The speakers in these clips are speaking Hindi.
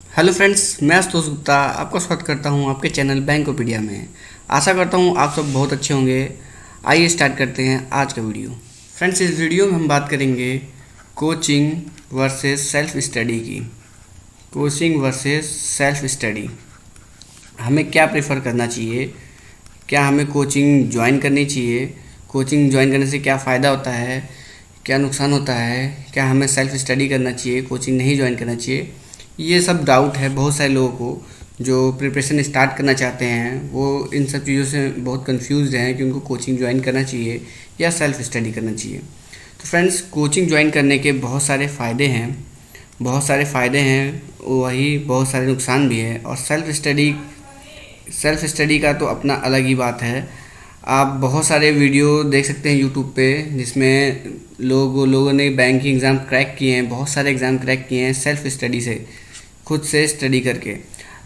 हेलो फ्रेंड्स, मैं आशुतोष गुप्ता आपका स्वागत करता हूं आपके चैनल बैंकोपीडिया में। आशा करता हूं आप सब बहुत अच्छे होंगे। आइए स्टार्ट करते हैं आज का वीडियो। फ्रेंड्स, इस वीडियो में हम बात करेंगे कोचिंग वर्सेस सेल्फ स्टडी की। कोचिंग वर्सेस सेल्फ स्टडी, हमें क्या प्रेफर करना चाहिए? क्या हमें कोचिंग ज्वाइन करनी चाहिए? कोचिंग ज्वाइन करने से क्या फ़ायदा होता है, क्या नुकसान होता है? क्या हमें सेल्फ स्टडी करना चाहिए, कोचिंग नहीं ज्वाइन करना चाहिए? ये सब डाउट है बहुत सारे लोगों को जो प्रिपरेशन स्टार्ट करना चाहते हैं। वो इन सब चीज़ों से बहुत कंफ्यूज हैं कि उनको कोचिंग ज्वाइन करना चाहिए या सेल्फ स्टडी करना चाहिए। तो फ्रेंड्स, कोचिंग ज्वाइन करने के बहुत सारे फ़ायदे हैं, वही बहुत सारे नुकसान भी है। और सेल्फ स्टडी का तो अपना अलग ही बात है। आप बहुत सारे वीडियो देख सकते हैं यूट्यूब पे, जिसमें लोगों ने बैंकिंग एग्ज़ाम क्रैक किए हैं, बहुत सारे एग्ज़ाम क्रैक किए हैं सेल्फ स्टडी से, खुद से स्टडी करके।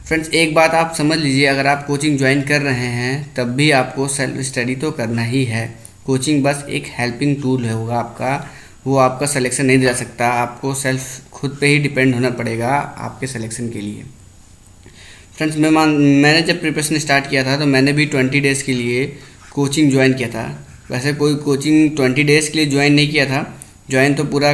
फ्रेंड्स, एक बात आप समझ लीजिए, अगर आप कोचिंग ज्वाइन कर रहे हैं तब भी आपको सेल्फ स्टडी तो करना ही है। कोचिंग बस एक हेल्पिंग टूल होगा आपका, वो आपका सिलेक्शन नहीं दिला सकता। आपको सेल्फ खुद पे ही डिपेंड होना पड़ेगा आपके सिलेक्शन के लिए। फ्रेंड्स, मैंने जब प्रिपरेशन स्टार्ट किया था तो मैंने भी 20 डेज़ के लिए कोचिंग ज्वाइन किया था। वैसे कोई कोचिंग 20 डेज़ के लिए ज्वाइन नहीं किया था, ज्वाइन तो पूरा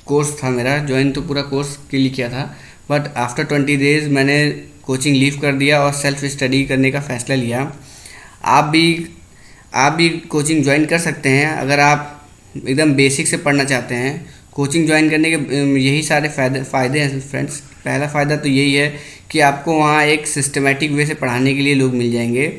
कोर्स था मेरा, ज्वाइन तो पूरा कोर्स के लिए किया था। बट आफ्टर 20 डेज़ मैंने कोचिंग लीव कर दिया और सेल्फ स्टडी करने का फ़ैसला लिया। आप भी आप भी कोचिंग ज्वाइन कर सकते हैं अगर आप एकदम बेसिक से पढ़ना चाहते हैं। कोचिंग ज्वाइन करने के यही सारे फ़ायदे हैं फ्रेंड्स। पहला फ़ायदा तो यही है कि आपको वहाँ एक सिस्टमेटिक वे से पढ़ाने के लिए लोग मिल जाएंगे।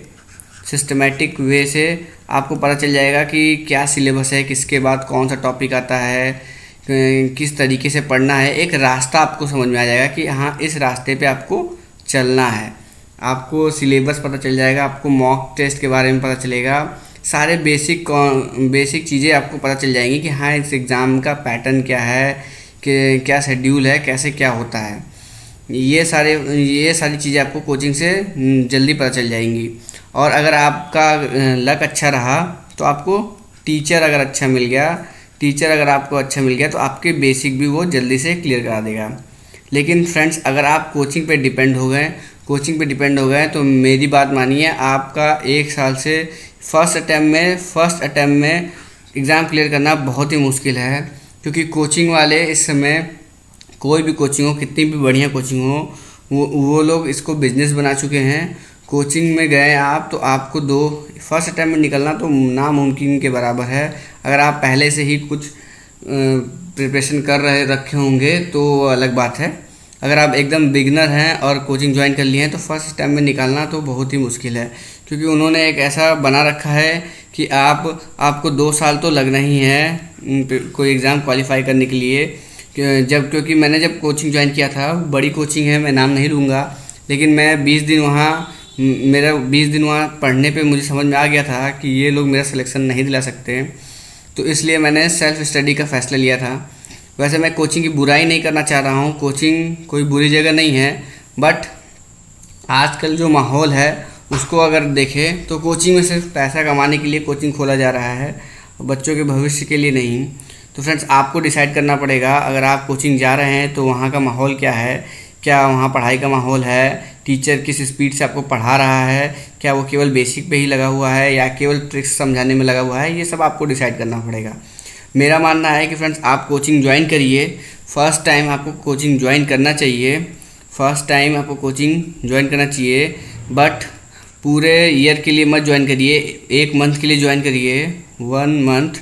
सिस्टमेटिक वे से आपको पता चल जाएगा कि क्या सिलेबस है, किसके बाद कौन सा टॉपिक आता है, किस तरीके से पढ़ना है। एक रास्ता आपको समझ में आ जाएगा कि हाँ, इस रास्ते पे आपको चलना है। आपको सिलेबस पता चल जाएगा, आपको मॉक टेस्ट के बारे में पता चलेगा, सारे बेसिक चीज़ें आपको पता चल जाएंगी कि हाँ, इस एग्ज़ाम का पैटर्न क्या है, कि क्या शेड्यूल है, कैसे क्या होता है। ये सारी चीज़ें आपको कोचिंग से जल्दी पता चल जाएंगी। और अगर आपका लक अच्छा रहा तो आपको टीचर अगर आपको अच्छा मिल गया तो आपके बेसिक भी वो जल्दी से क्लियर करा देगा। लेकिन फ्रेंड्स, अगर आप कोचिंग पे डिपेंड हो गए तो मेरी बात मानिए, आपका 1 साल से फर्स्ट अटैम्प्ट में एग्ज़ाम क्लियर करना बहुत ही मुश्किल है। क्योंकि कोचिंग वाले इस समय, कोई भी कोचिंग हो, कितनी भी बढ़िया कोचिंग हो, वो लोग इसको बिजनेस बना चुके हैं। कोचिंग में गए आप तो आपको फर्स्ट अटैम्प्ट में निकलना तो नामुमकिन के बराबर है। अगर आप पहले से ही कुछ प्रिपरेशन रखे होंगे तो अलग बात है। अगर आप एकदम बिगनर हैं और कोचिंग ज्वाइन कर लिए हैं तो फर्स्ट अटैम्प्ट में निकालना तो बहुत ही मुश्किल है। क्योंकि उन्होंने एक ऐसा बना रखा है कि आपको 2 साल तो लगना ही है कोई एग्ज़ाम क्वालिफाई करने के लिए। क्योंकि मैंने जब कोचिंग ज्वाइन किया था, बड़ी कोचिंग है, मैं नाम नहीं लूँगा, लेकिन मैं 20 दिन वहाँ पढ़ने पे मुझे समझ में आ गया था कि ये लोग मेरा सिलेक्शन नहीं दिला सकते। तो इसलिए मैंने सेल्फ स्टडी का फ़ैसला लिया था। वैसे मैं कोचिंग की बुराई नहीं करना चाह रहा हूँ, कोचिंग कोई बुरी जगह नहीं है, बट आजकल जो माहौल है उसको अगर देखें तो कोचिंग में सिर्फ पैसा कमाने के लिए कोचिंग खोला जा रहा है, बच्चों के भविष्य के लिए नहीं। तो फ्रेंड्स, आपको डिसाइड करना पड़ेगा, अगर आप कोचिंग जा रहे हैं तो वहाँ का माहौल क्या है, क्या वहाँ पढ़ाई का माहौल है, टीचर किस स्पीड से आपको पढ़ा रहा है, क्या वो केवल बेसिक पे ही लगा हुआ है या केवल ट्रिक्स समझाने में लगा हुआ है। ये सब आपको डिसाइड करना पड़ेगा। मेरा मानना है कि फ्रेंड्स, आप कोचिंग ज्वाइन करिए। फर्स्ट टाइम आपको कोचिंग ज्वाइन करना चाहिए, बट पूरे ईयर के लिए मत ज्वाइन करिए। 1 मंथ के लिए ज्वाइन करिए, 1 मंथ,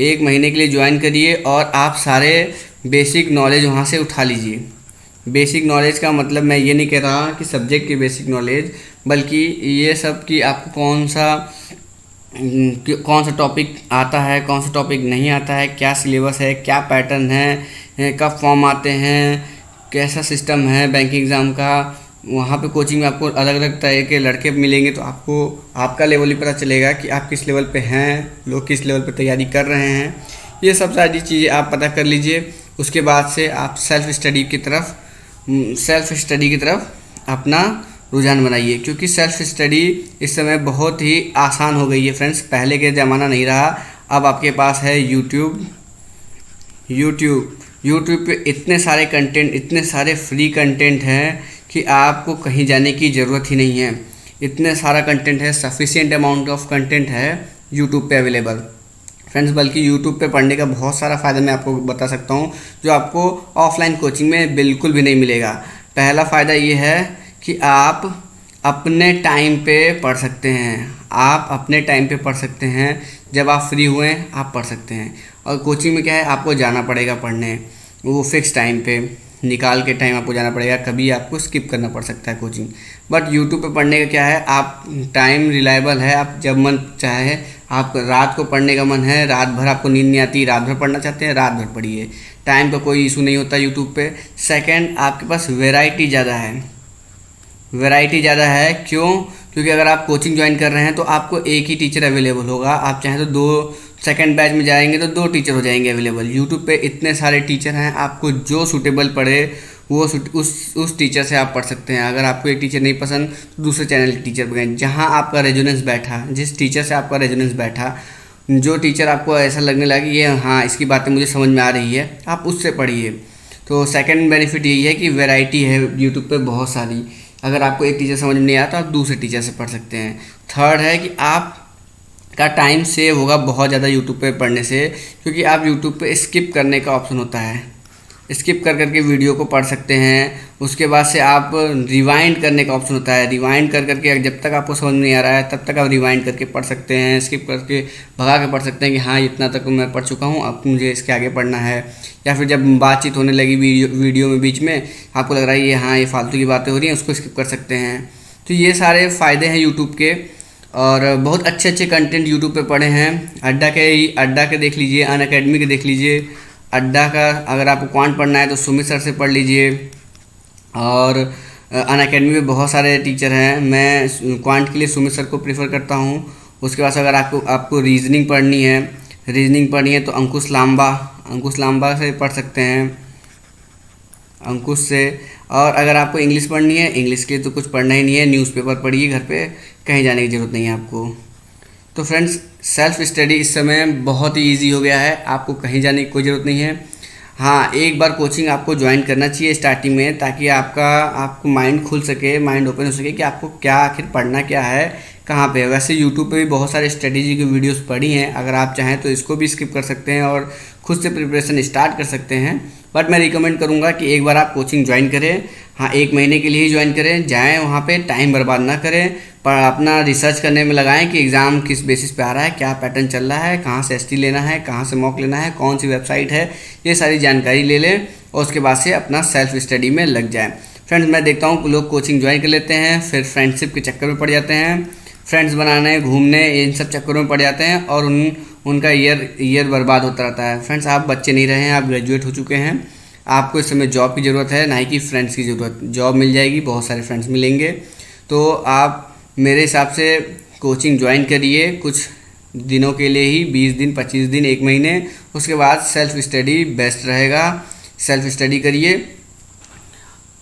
1 महीने के लिए ज्वाइन करिए और आप सारे बेसिक नॉलेज वहाँ से उठा लीजिए। बेसिक नॉलेज का मतलब मैं ये नहीं कह रहा कि सब्जेक्ट की बेसिक नॉलेज, बल्कि ये सब कि आपको कौन सा टॉपिक आता है, कौन सा टॉपिक नहीं आता है, क्या सिलेबस है, क्या पैटर्न है, कब फॉर्म आते हैं, कैसा सिस्टम है बैंकिंग एग्ज़ाम का। वहाँ पे कोचिंग में आपको अलग अलग तरह के लड़के मिलेंगे तो आपको आपका लेवल ही पता चलेगा कि आप किस लेवल पे हैं, लोग किस लेवल पे तैयारी कर रहे हैं। ये सब सारी चीज़ें आप पता कर लीजिए। उसके बाद से आप सेल्फ स्टडी की तरफ अपना रुझान बनाइए। क्योंकि सेल्फ स्टडी इस समय बहुत ही आसान हो गई है फ्रेंड्स, पहले के ज़माना नहीं रहा। अब आपके पास है यूट्यूब यूट्यूब पे इतने सारे कंटेंट, इतने सारे फ्री कंटेंट हैं कि आपको कहीं जाने की ज़रूरत ही नहीं है। इतने सारा कंटेंट है, सफिशिएंट अमाउंट ऑफ कंटेंट है यूट्यूब पे अवेलेबल फ्रेंड्स। बल्कि यूट्यूब पे पढ़ने का बहुत सारा फ़ायदा मैं आपको बता सकता हूँ जो आपको ऑफलाइन कोचिंग में बिल्कुल भी नहीं मिलेगा। पहला फ़ायदा ये है कि आप अपने टाइम पे पढ़ सकते हैं। आप अपने टाइम पे पढ़ सकते हैं, जब आप फ्री हुए आप पढ़ सकते हैं। और कोचिंग में क्या है, आपको जाना पड़ेगा पढ़ने, वो फिक्स टाइम पे निकाल के टाइम आपको जाना पड़ेगा, कभी आपको स्किप करना पड़ सकता है कोचिंग। बट यूट्यूब पे पढ़ने का क्या है, आप टाइम रिलायबल है, आप जब मन चाहे, आप रात को पढ़ने का मन है, रात भर आपको नींद नहीं आती, रात भर पढ़ना चाहते हैं, रात भर पढ़िए, टाइम का कोई इशू नहीं होता यूट्यूब पे। सेकंड, आपके पास वैरायटी ज़्यादा है। वैरायटी ज़्यादा है क्यों? क्योंकि अगर आप कोचिंग ज्वाइन कर रहे हैं तो आपको एक ही टीचर अवेलेबल होगा। आप चाहें तो दो सेकंड बैच में जाएंगे तो 2 टीचर हो जाएंगे अवेलेबल। यूट्यूब पे इतने सारे टीचर हैं, आपको जो सूटेबल पड़े वो उस टीचर से आप पढ़ सकते हैं। अगर आपको एक टीचर नहीं पसंद तो दूसरे चैनल के टीचर पढ़ें, जहाँ आपका रेजोनेंस बैठा, जिस टीचर से आपका रेजोनेंस बैठा, जो टीचर आपको ऐसा लगने लगा कि ये हाँ इसकी बातें मुझे समझ में आ रही है, आप उससे पढ़िए। तो सेकंड बेनिफिट यही है कि वैरायटी है यूट्यूब पे बहुत सारी। अगर आपको एक टीचर समझ में नहीं आता तो आप दूसरे टीचर से पढ़ सकते हैं। थर्ड है कि आप का टाइम सेव होगा बहुत ज़्यादा यूट्यूब पे पढ़ने से, क्योंकि आप यूट्यूब पे स्किप करने का ऑप्शन होता है। स्किप कर करके वीडियो को पढ़ सकते हैं। उसके बाद से आप रिवाइंड करने का ऑप्शन होता है। रिवाइंड कर करके जब तक आपको समझ नहीं आ रहा है तब तक आप रिवाइंड करके पढ़ सकते हैं। स्किप करके भगा के पढ़ सकते हैं कि हाँ इतना तक मैं पढ़ चुका हूँ, अब मुझे इसके आगे पढ़ना है। या फिर जब बातचीत होने लगी वीडियो में बीच में, आपको लग रहा है ये हाँ ये फालतू की बातें हो रही हैं, उसको स्किप कर सकते हैं। तो ये सारे फ़ायदे हैं यूट्यूब के। और बहुत अच्छे अच्छे कंटेंट यूट्यूब पे पड़े हैं। अड्डा के देख लीजिए, अनअकैडमी के देख लीजिए। अड्डा का अगर आपको क्वांट पढ़ना है तो सुमित सर से पढ़ लीजिए। और अनअकैडमी में बहुत सारे टीचर हैं, मैं क्वांट के लिए सुमित सर को प्रेफर करता हूँ। उसके बाद अगर आपको रीजनिंग पढ़नी है तो अंकुश लांबा से पढ़ सकते हैं, अंकुश से। और अगर आपको इंग्लिश पढ़नी है, इंग्लिश के लिए तो कुछ पढ़ना ही नहीं है, न्यूज़पेपर पढ़िए घर पे, कहीं जाने की ज़रूरत नहीं है आपको। तो फ्रेंड्स, सेल्फ स्टडी इस समय बहुत ही ईजी हो गया है, आपको कहीं जाने की कोई ज़रूरत नहीं है। हाँ, एक बार कोचिंग आपको ज्वाइन करना चाहिए स्टार्टिंग में, ताकि आपको माइंड खुल सके, माइंड ओपन हो सके कि आपको क्या आखिर पढ़ना क्या है, कहाँ पे है। वैसे यूट्यूब पे भी बहुत सारे स्ट्रेटेजी की वीडियोस पड़ी हैं, अगर आप चाहें तो इसको भी स्किप कर सकते हैं और खुद से प्रिपरेशन स्टार्ट कर सकते हैं। बट मैं रिकमेंड करूँगा कि एक बार आप कोचिंग ज्वाइन करें। हाँ, 1 महीने के लिए ही ज्वाइन करें, जाएँ वहाँ पे, टाइम बर्बाद ना करें, पर अपना रिसर्च करने में लगाएं कि एग्ज़ाम किस बेसिस पे आ रहा है, क्या पैटर्न चल रहा है, कहाँ से एसटी लेना है, कहाँ से मॉक लेना है, कौन सी वेबसाइट है, ये सारी जानकारी ले लें और उसके बाद से अपना सेल्फ स्टडी में लग जाएं। फ्रेंड्स, मैं देखता हूँ लोग कोचिंग ज्वाइन कर लेते हैं, फिर फ्रेंडशिप के चक्कर में पड़ जाते हैं, फ्रेंड्स बनाने, घूमने, इन सब चक्करों में पड़ जाते हैं और उनका ईयर बर्बाद होता रहता है। फ्रेंड्स, आप बच्चे नहीं रहे हैं, आप ग्रेजुएट हो चुके हैं, आपको इस समय जॉब की ज़रूरत है, ना कि फ्रेंड्स की ज़रूरत। जॉब मिल जाएगी, बहुत सारे फ्रेंड्स मिलेंगे, तो आप मेरे हिसाब से कोचिंग ज्वाइन करिए कुछ दिनों के लिए ही, 20 दिन, 25 दिन, 1 महीने। उसके बाद सेल्फ स्टडी बेस्ट रहेगा। सेल्फ स्टडी करिए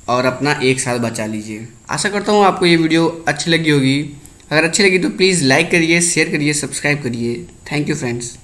और अपना 1 साल बचा लीजिए। आशा करता हूँ आपको ये वीडियो अच्छी लगी होगी। अगर अच्छी लगी तो प्लीज़ लाइक करिए, शेयर करिए, सब्सक्राइब करिए। Thank you friends.